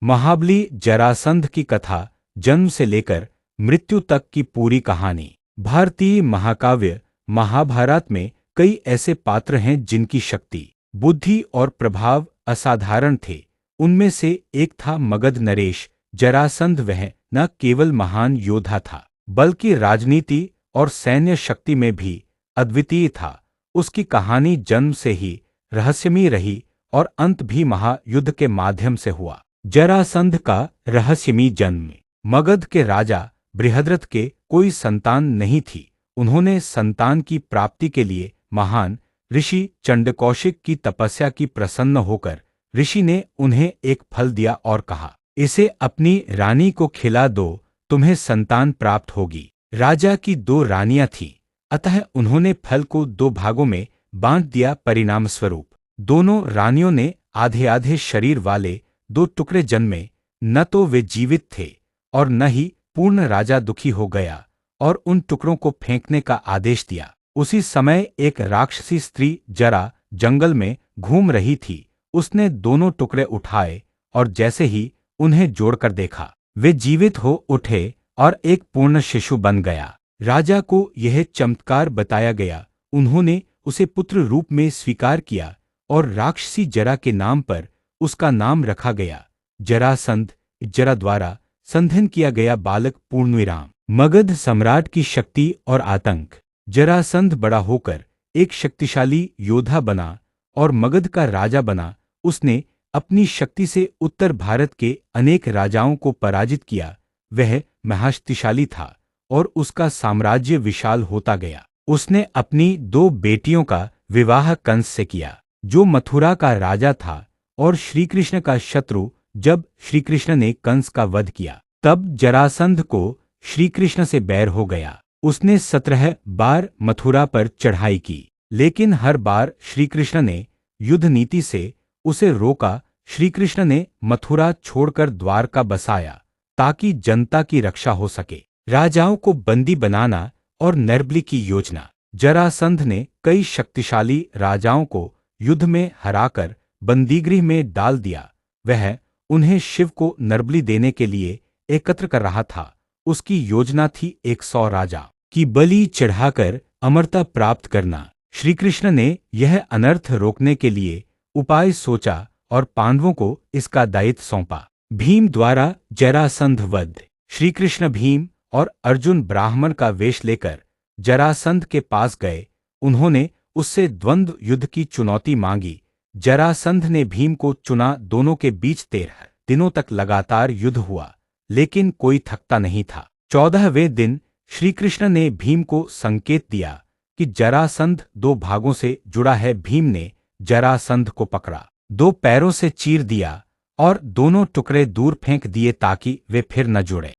महाबली जरासंध की कथा, जन्म से लेकर मृत्यु तक की पूरी कहानी। भारतीय महाकाव्य महाभारत में कई ऐसे पात्र हैं जिनकी शक्ति, बुद्धि और प्रभाव असाधारण थे। उनमें से एक था मगध नरेश जरासंध। वह न केवल महान योद्धा था, बल्कि राजनीति और सैन्य शक्ति में भी अद्वितीय था। उसकी कहानी जन्म से ही रहस्यमयी रही और अंत भी महायुद्ध के माध्यम से हुआ। जरासंध का रहस्यमयी जन्म। मगध के राजा बृहद्रथ के कोई संतान नहीं थी। उन्होंने संतान की प्राप्ति के लिए महान ऋषि चंडकौशिक की तपस्या की। प्रसन्न होकर ऋषि ने उन्हें एक फल दिया और कहा, इसे अपनी रानी को खिला दो, तुम्हें संतान प्राप्त होगी। राजा की दो रानियां थीं, अतः उन्होंने फल को दो भागों में बांट दिया। परिणाम स्वरूप दोनों रानियों ने आधे आधे शरीर वाले दो टुकड़े जन्मे। न तो वे जीवित थे और न ही पूर्ण। राजा दुखी हो गया और उन टुकड़ों को फेंकने का आदेश दिया। उसी समय एक राक्षसी स्त्री जरा जंगल में घूम रही थी। उसने दोनों टुकड़े उठाए और जैसे ही उन्हें जोड़कर देखा, वे जीवित हो उठे और एक पूर्ण शिशु बन गया। राजा को यह चमत्कार बताया गया। उन्होंने उसे पुत्र रूप में स्वीकार किया और राक्षसी जरा के नाम पर उसका नाम रखा गया। जरासंध, जरा द्वारा संधिन किया गया बालक। पूर्णविराम। मगध सम्राट की शक्ति और आतंक। जरासंध बड़ा होकर एक शक्तिशाली योद्धा बना और मगध का राजा बना। उसने अपनी शक्ति से उत्तर भारत के अनेक राजाओं को पराजित किया। वह महाशक्तिशाली था और उसका साम्राज्य विशाल होता गया। उसने अपनी दो बेटियों का विवाह कंस से किया, जो मथुरा का राजा था और श्रीकृष्ण का शत्रु। जब श्रीकृष्ण ने कंस का वध किया, तब जरासंध को श्रीकृष्ण से बैर हो गया। उसने 17 बार मथुरा पर चढ़ाई की, लेकिन हर बार श्रीकृष्ण ने युद्ध नीति से उसे रोका। श्रीकृष्ण ने मथुरा छोड़कर द्वारका बसाया ताकि जनता की रक्षा हो सके। राजाओं को बंदी बनाना और नरबली की योजना। जरासंध ने कई शक्तिशाली राजाओं को युद्ध में हराकर बंदीगृह में डाल दिया। वह उन्हें शिव को नरबली देने के लिए एकत्र कर रहा था। उसकी योजना थी 100 राजा की बलि चढ़ाकर अमरता प्राप्त करना। श्रीकृष्ण ने यह अनर्थ रोकने के लिए उपाय सोचा और पांडवों को इसका दायित्व सौंपा। भीम द्वारा जरासंध वध। श्रीकृष्ण भीम और अर्जुन ब्राह्मण का वेश लेकर जरासंध के पास गए। उन्होंने उससे द्वंद्व युद्ध की चुनौती मांगी। जरासंध ने भीम को चुना। दोनों के बीच 13 दिनों तक लगातार युद्ध हुआ, लेकिन कोई थकता नहीं था। 14वें दिन श्रीकृष्ण ने भीम को संकेत दिया कि जरासंध दो भागों से जुड़ा है। भीम ने जरासंध को पकड़ा, दो पैरों से चीर दिया और दोनों टुकड़े दूर फेंक दिए ताकि वे फिर न जुड़े।